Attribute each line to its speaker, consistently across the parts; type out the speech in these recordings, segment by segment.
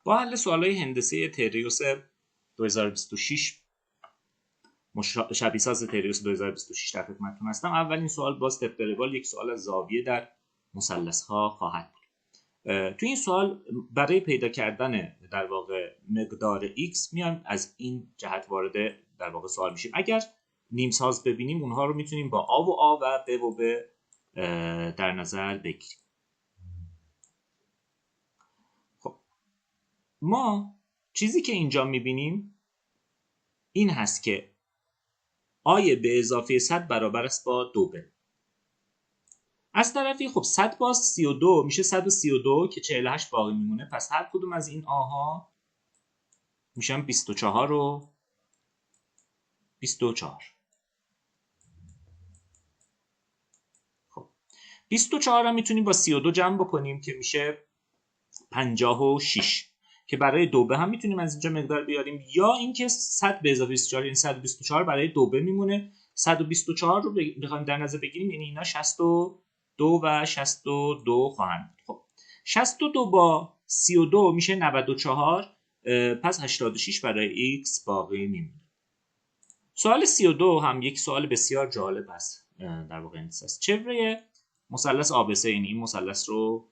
Speaker 1: با حل سوالای هندسه تریوس 2026 شبیه ساز تریوس 2026 در خدمتتون هستم. اولین سوال باز طبق روال یک سوال از زاویه در مثلث ها خواهد بود. تو این سوال برای پیدا کردن در واقع مقدار x میایم از این جهت وارد در واقع سوال میشیم. اگر نیم ساز ببینیم اونها رو میتونیم با آ و ب و ب در نظر بگیریم. خب ما چیزی که اینجا میبینیم این هست که آی به اضافه 100 برابر است با 2ب. از طرفی خب 100 باز 32 میشه 132 که 48 باقی میمونه. پس هر کدوم از این آها میشن 24 و 24. خب 24 هم میتونیم با 32 جمع بکنیم که میشه 56 که برای 2ب هم میتونیم از اینجا مقدار بیاریم، یا اینکه 100 به اضافه 24 یعنی 124 برای 2ب میمونه. 124 رو بخوایم در نظر بگیریم یعنی اینا 62 و 62 خواهند. خب 62 با 32 میشه 94. پس 86 برای x باقی میمونه. سوال 32 هم یک سوال بسیار جالب است در واقع است. چهره مثلث ABC یعنی این مثلث رو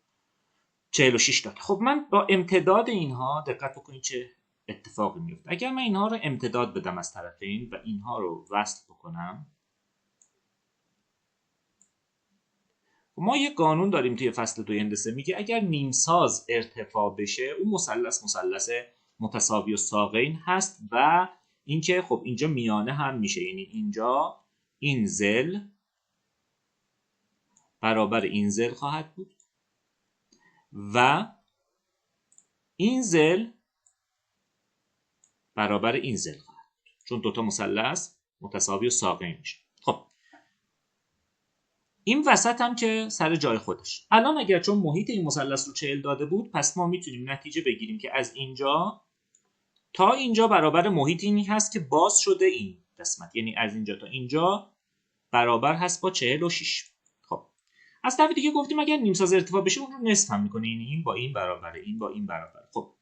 Speaker 1: 46 داد. خب من با امتداد اینها دقت بکنید چه اتفاقی میفته. اگر من اینها رو امتداد بدم از طرفین و اینها رو وصل بکنم، ما یه قانون داریم توی فصل 2 هندسه میگه اگر نیمساز ارتفاع بشه اون مثلث متساوی الساقین هست و اینکه خب اینجا میانه هم میشه، یعنی اینجا این زل برابر این زل خواهد بود و این زل برابر این زل خواهد بود، چون دوتا مثلث متساوی الساقین میشه. خب این وسط هم که سر جای خودش. الان اگر چون محیط این مثلث رو 40 داده بود، پس ما میتونیم نتیجه بگیریم که از اینجا تا اینجا برابر محیط اینی هست که باز شده این قسمت، یعنی از اینجا تا اینجا برابر هست با 46. خب از طرف دیگه گفتیم اگر نیمساز ارتفاع بشه اون رو نصف هم میکنه، یعنی این با این برابره، این با این برابره. خب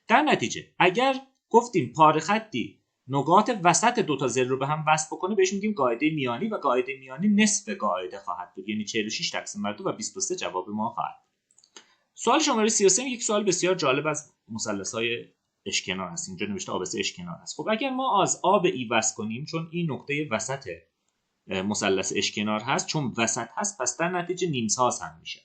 Speaker 1: در نتیجه اگر گفتیم پاره خطی نقاط وسط دو تا زل رو به هم وصل بکنه بهش میگیم قاعده میانی و قاعده میانی نصف قاعده خواهد بود، یعنی 46 تقسیم بر 2 و 23 جواب ما خواهد بود. سوال شماره 33 یک سوال بسیار جالب از مثلث‌های اشکنار هست. اینجا نوشته ABC اشکنار هست. خب اگر ما از A به E وصل کنیم، چون این نقطه وسط مثلث اشکنار هست، چون وسط هست پس در نتیجه نیمساز هم میشه،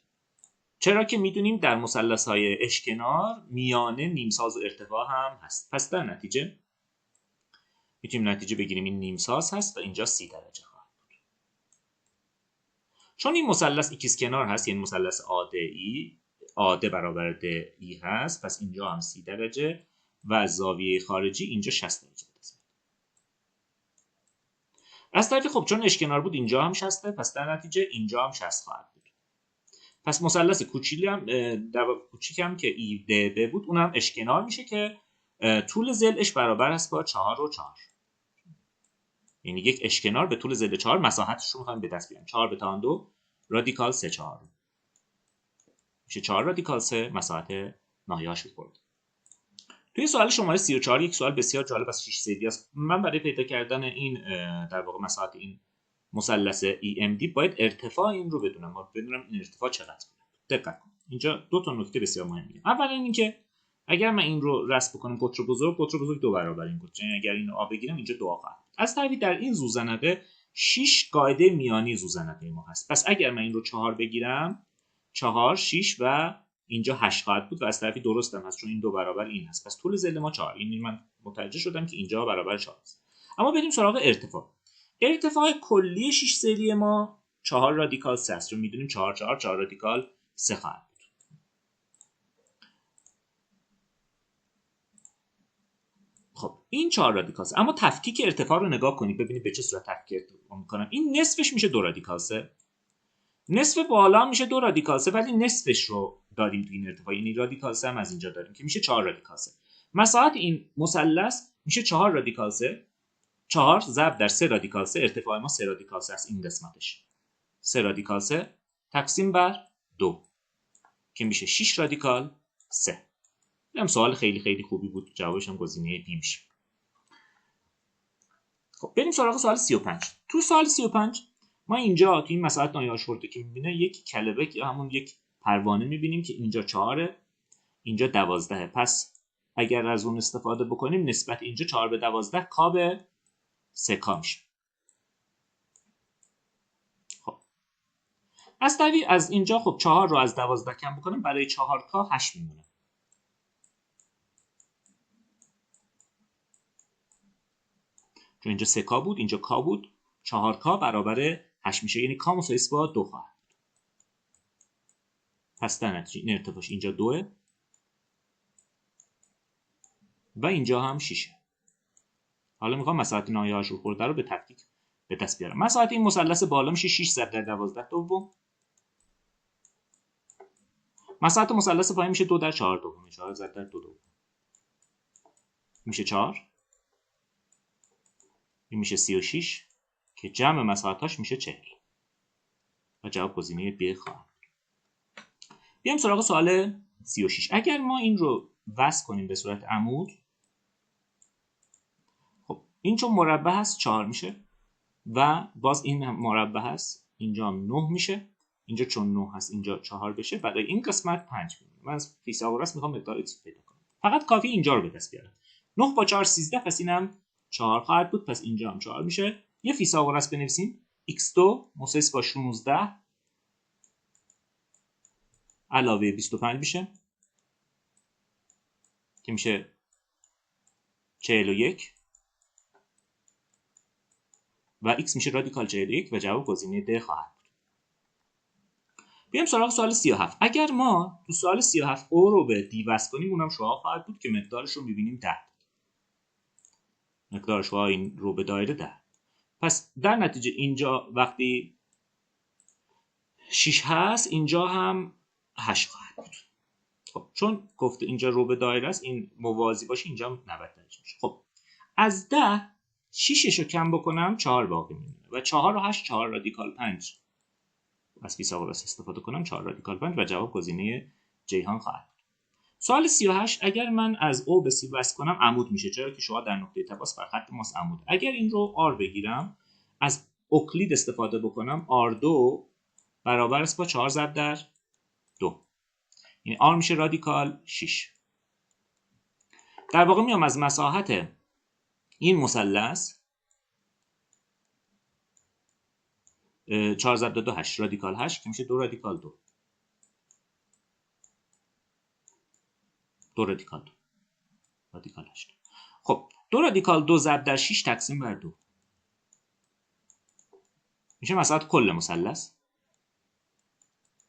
Speaker 1: چرا که میدونیم در مثلث‌های اشکنار میانه نیمساز و ارتفاع هم هست. پس در نتیجه میتونیم نتیجه بگیریم این نیمساز هست و اینجا 30 درجه خواهد بود. چون این مثلث ایکس کنار هست، یعنی مثلث AD برابر DE هست، پس اینجا هم 30 درجه و زاویه خارجی اینجا 60 درجه است. از طرفی خب چون اشکنار بود اینجا هم 60، پس در نتیجه اینجا هم 60 خواهد بود. پس مثلث کوچیک هم که EDB بود اونم اشکنار میشه که طول ضلعش برابر است با 4 و 4. یعنی یک اشکنار به طول ضلع 4 مساحتش رو می‌خوایم به دست بیاریم. 4 به توان 2 رادیکال 3 4 میشه 4 رادیکال 3 مساحت ناحیه‌اش می‌خوره. توی سوال شماره 34 یک سوال بسیار جالب از 6 سیدی است. من برای پیدا کردن این در واقع مساحت این مثلث EMD باید ارتفاع این رو بدونم. بدونم این ارتفاع چقدر بود. دقت کن. اینجا دو تا نکته بسیار مهمه. اولا اینکه اگر من این رو رسم بکنم قطر بزرگ 2 برابر این قطر، یعنی اگر اینو بگیرم اینجا 2 خواهد. از طرفی در این زوزنقه 6 قاعده میانی زوزنقه ما هست. پس اگر من این رو 4 بگیرم 4 6 و اینجا 8 خواهد بود و از طرفی درست هم هست چون این 2 برابر این هست. پس طول ضلع ما 4. این من متوجه شدم که اینجا برابر 4 است. اما بریم سراغ ارتفاع. ارتفاع کلی 6 سری ما 4 رادیکال 3 است. چون میدونیم 4 رادیکال 3 خواهد بود. خب این 4 رادیکال 3. اما تفکیک ارتفاع رو نگاه کنید ببینید به چه صورت تفکیک می‌کنم. این نصفش میشه 2 رادیکال 3. نصف بالا میشه 2 رادیکال 3 ولی نصفش رو داریم تو این ارتفاع، یعنی رادیکال 3 هم از اینجا داریم که میشه 4 رادیکال 3. مساحت این مثلث میشه 4 رادیکال 3. 4 ضرب در 3 رادیکال 3 ارتفاع ما 3 رادیکال 3 است. این قسمتش 3 رادیکال 3 تقسیم بر 2 که میشه 6 رادیکال 3. اینم سوال خیلی خیلی خوبی بود، جوابش هم گزینه بی میشه. خب بریم سراغ سوال 35. تو سوال 35 ما اینجا تو این مسئله نایاشورده که میبینه یک کلبک یا همون یک پروانه میبینیم که اینجا 4 اینجا 12. پس اگر از اون استفاده بکنیم نسبت اینجا 4 به 12 کا به 3 کا میشه. خب از اینجا خب 4 رو از 12 کم بکنیم، برای 4 کا 8 میمونه. چون اینجا 3 کا بود، اینجا کا بود، 4 کا برابر 8 میشه، یعنی کا مساوی با 2 خواهد. پس در نتیجه این ارتفاعش اینجا 2 و اینجا هم 6. حالا میخوام مساحت ناحیه آشور خورده رو به تفکیک به دست بیارم. مساحت این مثلث بالا میشه 6 ضرب در 12 دوم. مساحت مثلث پایین میشه 2 در 4 دوم. 4 ضرب در 2 دوم میشه 4. این میشه 36 که جمع مساحتاش میشه 40 و جواب گزینه ب خواهد. بیام سراغ سوال 36. اگر ما این رو وصل کنیم به صورت عمود، خب این چون مربع هست 4 میشه و باز این هم مربع هست، اینجا هم 9 میشه، اینجا چون 9 هست اینجا 4 بشه، برای این قسمت 5 میمونه. من از فیثاغورس میخوام مقدار x پیدا کنم. فقط کافی اینجا رو به دست بیارم. 9 با 4 13، پس اینم 4 خواهد بود، پس اینجا هم 4 میشه. یه فیثاغورس بنویسیم. x2 مساوی با 16 علاوه 25 میشه که میشه 41 و x میشه رادیکال 41 و جواب گزینه د خواهد بود. بیایم سراغ سوال 37. اگر ما تو سوال 37 او رو به دی وصل کنیم، اونم شعاع خواهد بود که مقدارش رو میبینیم 10. مقدار شعاع این رو به دایره 10. پس در نتیجه اینجا وقتی 6 هست اینجا هم 8 خواهد بود. خب چون گفته اینجا رو به دایره است، این موازی باشه اینجا 90 درجه میشه. خب از 10 6 رو کم بکنم 4 باقی میمونه و 4 و 8 4 رادیکال 5. از فیثاغورس استفاده کنم 4 رادیکال 5 و جواب گزینه جیهان خواهد بود. سوال 38. اگر من از او به سی وصل کنم عمود میشه، چرا که شعاع در نقطه تماس بر خط ماست عمود. اگر این رو آر بگیرم، از اوکلید استفاده بکنم، R2 برابر است با 4 ضرب در 2، یعنی آر میشه رادیکال 6. در واقع میام از مساحت این مثلث 4 ضرب در 2 8 رادیکال 8 که میشه 2 رادیکال 2. 2 رادیکال 2 رادیکال 8. خب 2 رادیکال 2 ضرب در 6 تقسیم بر 2 میشه مساحت کل مثلث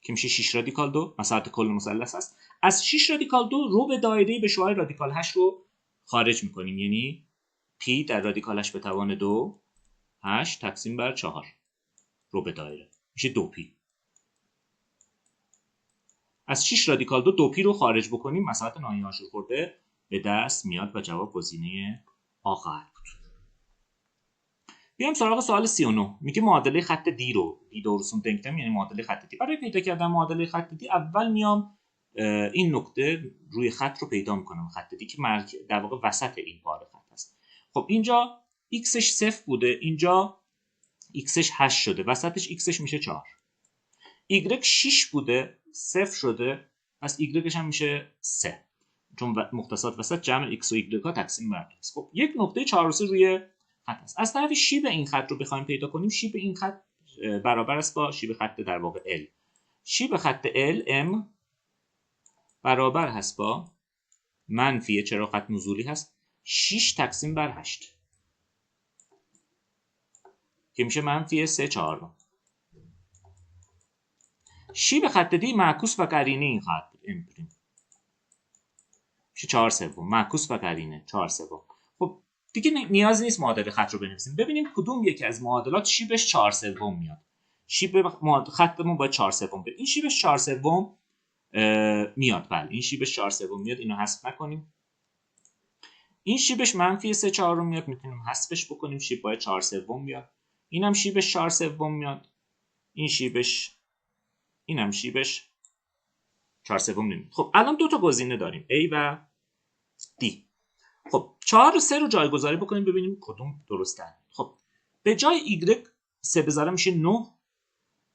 Speaker 1: که میشه 6 رادیکال 2. مساحت کل مثلث است. از 6 رادیکال 2 رو به دایره به شعاع رادیکال 8 رو خارج میکنیم، یعنی پی در رادیکال 8 به توان 2 8 تقسیم بر 4 رو به دایره میشه 2 پی. از 6 رادیکال 2 پی رو خارج بکنیم، مساحت ناحیه آشور خورده به دست میاد و جواب گزینه آ خواهد بود. بیایم سراغ سوال 39. میگه معادله خط دی رو رسوم دنکتم، یعنی معادله خط دی. برای پیدا کردن معادله خط دی اول میام این نقطه روی خط رو پیدا میکنم، خط دی که در واقع وسط این پاره خط هست. خب اینجا xش 0 بوده، اینجا xش 8 شده، وسطش xش میشه 4. y 6 بوده 0 شده، پس یش هم میشه 3 چون مختصات وسط جمع x و y ها تقسیم بر 2 است. خب یک نقطه 4 و 3 روی خط است. از طرف شیب این خط رو بخوایم پیدا کنیم، شیب این خط برابر است با شیب خط در واقع L. شیب خط L M برابر هست با منفی، چرا خط نزولی هست، 6 تقسیم بر 8 که میشه منفی 3/4. شیب خط دی معکوس و قرینه این خط بود، M'. میشه 4/3 معکوس و قرینه 4/3. خب دیگه نیاز نیست معادله خط رو بنویسیم. ببینیم کدوم یکی از معادلات شیبش 4/3 میاد. شیب خطمون با 4/3 بیاد. این شیبش 4/3 میاد. بله این شیبش 4/3 میاد، اینو حذف نکنیم. این شیبش منفی 3/4 میاد، میتونیم حذفش بکنیم، شیب با 4/3 میاد. اینم شیبش 4/3 میاد. اینم شیبش 4/3 نمیاد. خب الان دو تا گزینه داریم، A و دی. خب 4 و 3 رو جایگذاری بکنیم ببینیم کدوم درسته. خب به جای ایگرگ 3 بذارم میشه 9،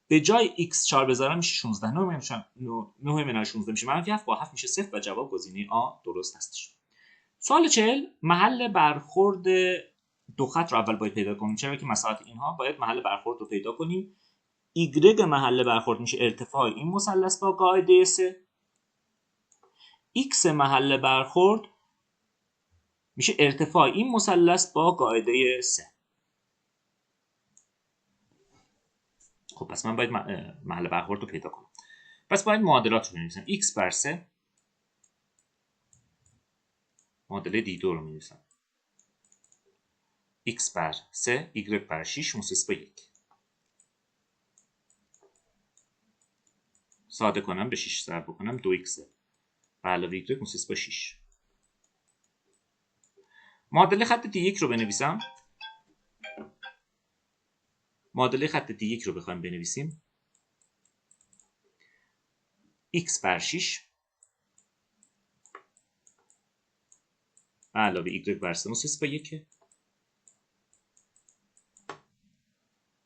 Speaker 1: به جای x 4 بذارم میشه 16. 9 منهای 16 میشه منفی 7 با 7 میشه 0 و جواب گزینه آ درست هستش. سوال 40 محل برخورد دو خط رو اول باید پیدا کنیم، چرا که مساحت اینها باید محل برخورد رو پیدا کنیم. y محل برخورد میشه ارتفاع این مثلث با قاعده 3. x محل برخورد میشه ارتفاع این مثلث با قاعده 3. خب پس من باید محل برخورد رو پیدا کنم. پس باید معادلات رو بنویسم. x بر 3 معادله d2 رو می‌نویسم. x بر 3 y بر 6 مساوی با 1. ساده کنم به 6 ضرب بکنم 2x به علاوه y مساوی با 6. معادله خط d1 رو بنویسم. معادله خط d1 رو بخوایم بنویسیم x بر 6 به علاوه y بر 3 مساوی با 1.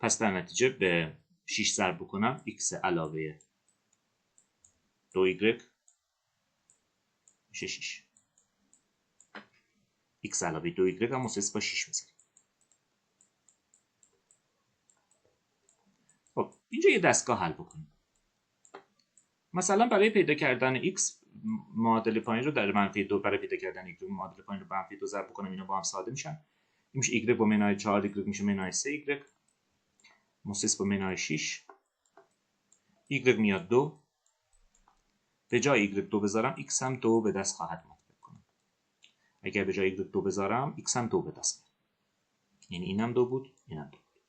Speaker 1: پس در نتیجه به 6 ضرب بکنم x علاوه 2y میشه 6. x علاوه 2y هم مساوی با 6 میذاریم. خب اینجا یه دستگاه حل بکنیم. مثلا برای پیدا کردن x معادله پایین رو در منفی 2 برای پیدا کردن y معادله پایین رو به منفی 2 ضرب بکنم اینا با هم ساده میشن. این میشه y با منهای 4 y میشه منهای 3 y مساوی با منهای 6 y میاد 2. به جای y 2 بذارم x هم 2 به دست خواهد اومد. اگر به جای y 2 بذارم x هم 2 به دست میاد. یعنی اینم 2 بود اینم 2 بود.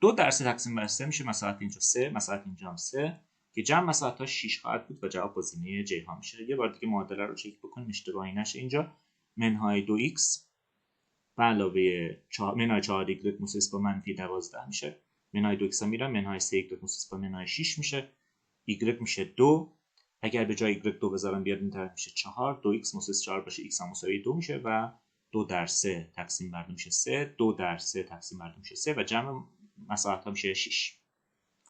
Speaker 1: 2 در 3 تقسیم بر 3 میشه مساحت اینجا 3 مساحت اینجا هم 3 که جمع مساحت‌ها 6 خواهد بود و جواب گزینه ج ها میشه. یه بار دیگه معادله رو چک بکنیم اشتباهی نشه. اینجا منهای 2x به علاوه منهای 4y مساوی با منفی 12 میشه. منهای 2x هم میرم منهای 3y مساوی با منهای 6 میشه. y میشه 2. اگر به جای y 2 بذارم بیاد این طرف میشه 4. 2x مساوی 4 باشه x هم مساوی 2 میشه و 2 در 3 تقسیم بر 2 میشه 3. 2 در 3 تقسیم بر 2 میشه 3 و جمع مساحت ها میشه 6.